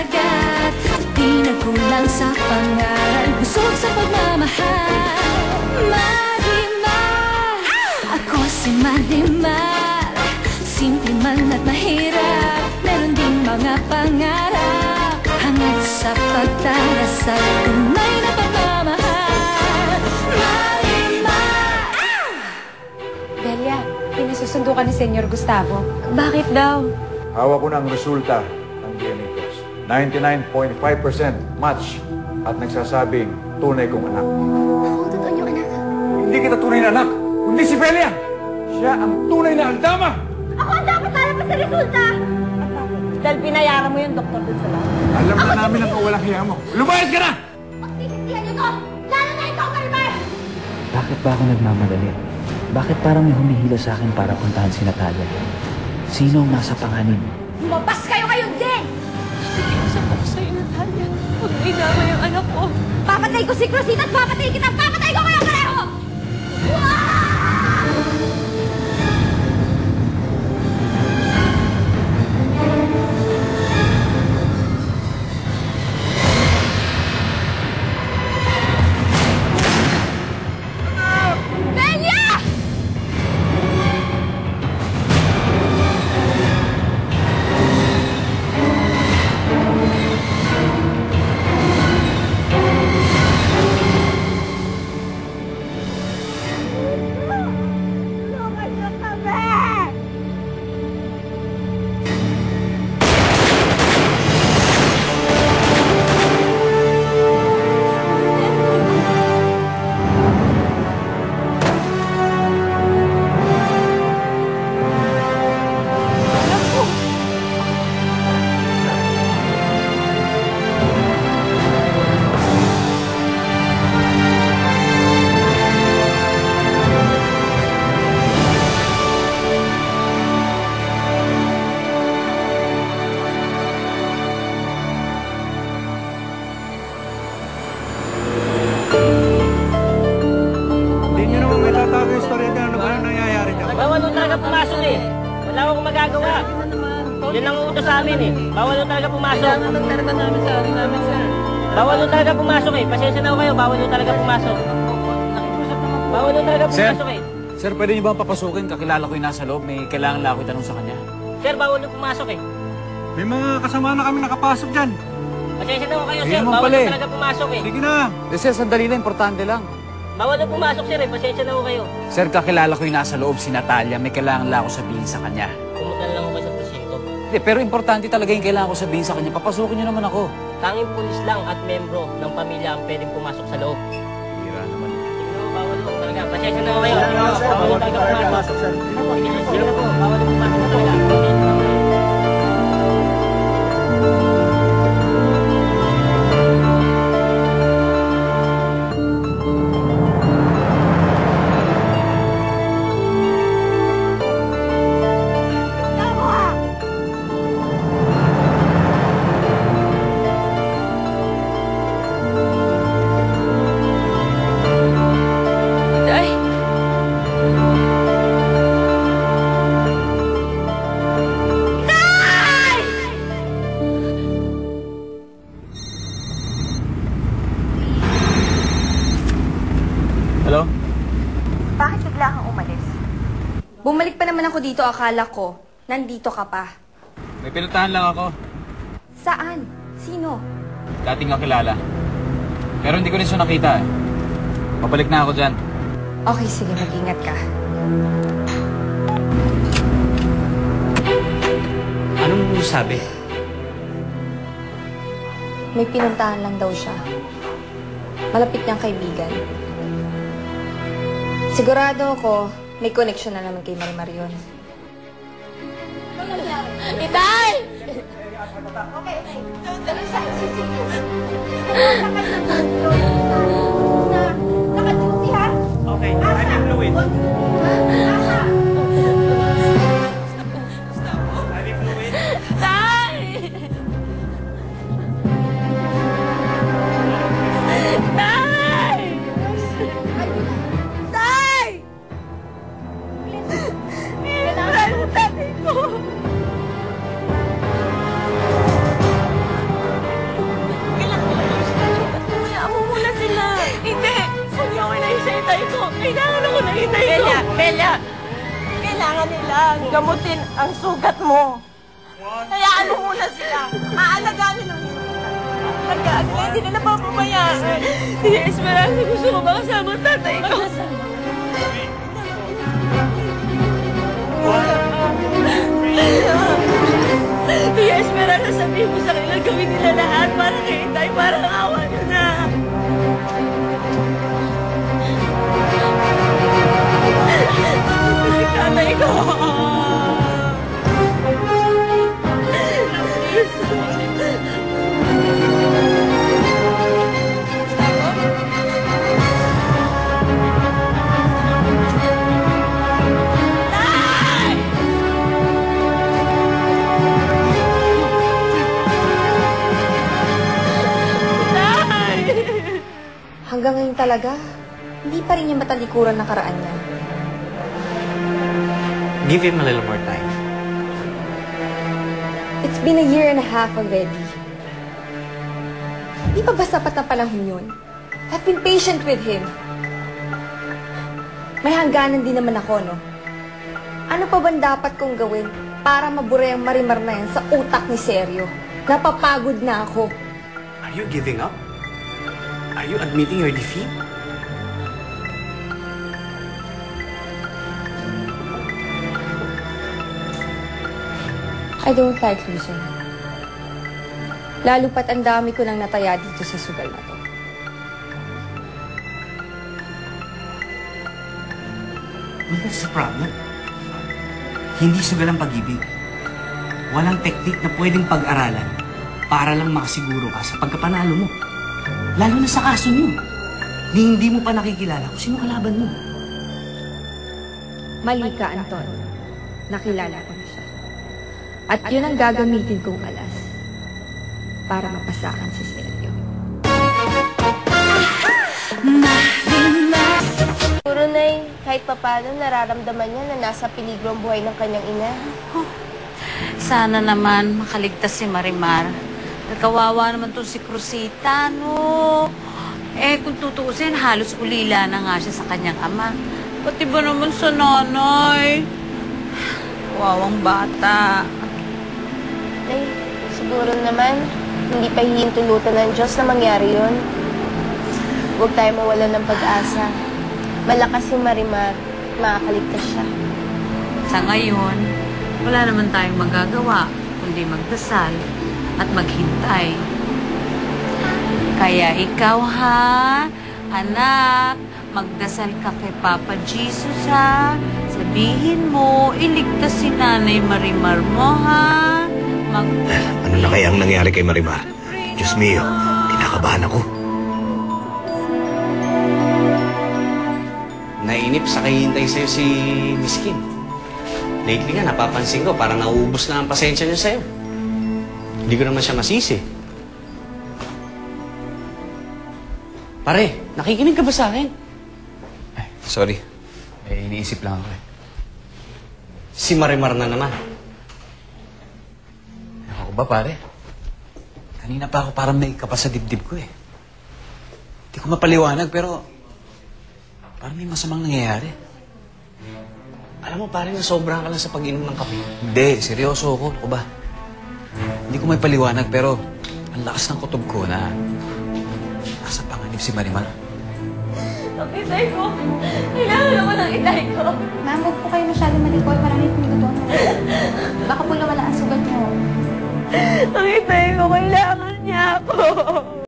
dagat. Di nagkulang sa pangaral, busog sa pagmamahal. Marimar, ako si Marimar. Simple man at mahirap, meron ding mga pangarap. Hangad sa pagdarasal, tunay na pagmamahal. Marimar! Delia, pinasusundo ka ni Senyor Gustavo. Bakit daw? Hawak ko na ang resulta ng DNA test. 99.5% match at nagsasabing tunay kong anak. Ako, totoo yung anak. Hindi kita tunay na anak, kundi si Belia! Siya ang tunay na aldama! Ako ang dapat para pa sa resulta! Dahil pinayaran mo yung doktor dun sa lab. Alam na namin ang kawalang hiya mo. Lumayas ka na! Pagsisisihan niyo to! Lalo na ikaw, Marimar! Bakit ba ako nagmamadali? Bakit parang may humihila sa akin para puntahan si Natalia? Sino ang nasa panganin? Lumabas kayo din! Iusap ako sa'yo, Natalia. Huwag mo inama yung anak ko. Papatay ko si Crosita at papatay kita! Papatay ko kayo pareho! Bawal nung talaga pumasok eh. Wala akong magagawa. Yan ang utos sa amin eh. Bawal nung talaga pumasok. Kailangan ng talaga namin sa amin namin, sir. Bawal nung talaga pumasok eh. Pasensya na ako kayo. Bawal nung talaga pumasok. Bawal nung talaga pumasok eh. Sir, pwede niyo ba papasukin? Kakilala ko yung nasa loob. May kailangan lang ako itanong sa kanya. Sir, bawal nung pumasok eh. May mga kasama na kami nakapasok dyan. Pasensya na ako kayo, Hindi sir. naman Bawal pala nung eh. talaga pumasok eh. Sige na! Sir, sandali lang. Importante lang. Bawal nung pumasok, sir eh. Pasensya na ako kayo. Sir, kakilala ko yung nasa loob si Natalia. May kailangan lang ako sabihin sa kanya. Pumunta na lang ako sa presinto. Hindi, pero importante talaga yung kailangan ko sabihin sa kanya. Papasukin niyo naman ako. Tanging pulis lang at membro ng pamilya ang pwedeng pumasok sa loob. Hira naman. Sige na po, bawal po talaga. Pasensya na ako kayo. Bawal nung talaga pumasok. Sige na po, bawal nung pumasok na talaga. Pasensya na ako kayo. Hello? Bakit bigla kang umalis? Bumalik pa naman ako dito, akala ko. Nandito ka pa. May pinuntahan lang ako. Saan? Sino? Dating kakilala. Pero hindi ko rin siya nakita eh. Pabalik na ako dyan. Okay, sige, mag-ingat ka. Anong sabi? May pinuntahan lang daw siya. Malapit niyang kaibigan. Sigurado ako, may connection na naman kay Marimar yun. Itay! Okay. Naka-duty, ha? Okay, I'm in fluid. Tay! Tay! Tay! Kailangan mo tatay ko. Kailangan ako ng inay ko. Belia! Kailangan nilang gamutin ang sugat mo. Kaya ano muna sila? Aalagaan nila nila. Pagkaan nila, hindi nila papabayaan. Tia Esperanza, gusto ko makasama ang tatay ko. Tia Esperanza, sabihin mo sa kanila, gawin nila lahat para kay Itay, parang awa nyo na. Tatay ko! Hanggang ngayon talaga, hindi pa rin niya matalikuran ng karaan niya. Give him a little more time. It's been a year and a half already. Di pa ba sapat na panahon yun? I've been patient with him. May hangganan din naman ako, no? Ano pa ba dapat kong gawin para mabure ang marimar na yan sa utak ni Sergio? Napapagod na ako. Are you giving up? Are you admitting your defeat? I don't like losing. Lalo pat ang dami ko nang nataya dito sa sugal na to. Well, that's the problem. Hindi sugal ang pag-ibig. Walang teknik na pwedeng pag-aralan para lang makasiguro ka sa pagkapanalo mo. Lalo na sa kaso niyo. Hindi mo pa nakikilala kung sino kalaban mo. Mali ka, Anton. Nakilala ko na siya. At yun ang gagamitin kong alas para mapasakan si Sergio. Siguro, Nay, kahit papano nararamdaman niya na nasa peligro ang buhay ng kanyang ina. Sana naman makaligtas si Marimar. Nagkawawa naman to si Cruzita, no? Eh, kung tutuusin, halos ulila na nga siya sa kanyang ama. Pati ba naman sa nanay? Wawang bata. Nay, siguro naman, hindi pa hihintulutan ng Diyos na mangyari yun. Huwag tayo mawalan ng pag-asa. Malakas si Marimar, makakaligtas siya. Sa ngayon, wala naman tayong magagawa, kundi magdasal at maghintay. Kaya ikaw, ha? Anak, magdasal ka kay Papa Jesus, ha? Sabihin mo, iligtas si Nanay Marimar mo, ha? Ano na kaya ang nangyari kay Marimar? Diyos mio, kinakabahan ako. Nainip sa kahihintay sa'yo si Miss Kim. Lately nga, napapansin ko, parang nauubos na ang pasensya niya sa'yo. Hindi ko naman siya masisi. Pare, nakikinig ka ba sa akin? Ay, sorry. May iniisip lang ako eh. Si Marimar na naman. Ako ba, pare? Kanina pa ako parang may kapas sa dibdib ko eh. Hindi ko mapaliwanag pero parang may masamang nangyayari. Alam mo, pare, nasobrahan ka lang sa pag-inom ng kape. Hindi, seryoso ako. Ako ba? Hindi ko may paliwanag pero ang lakas ng kutob ko na nasa panganib si Marimar. Ang itay ko! Kailangan ako ng itay ko! Ma'am, huwag po kayo masyado malikot. Marami pong lutuan. Baka po nawala ang sugat mo. Ang itay ko! Kailangan niya ako!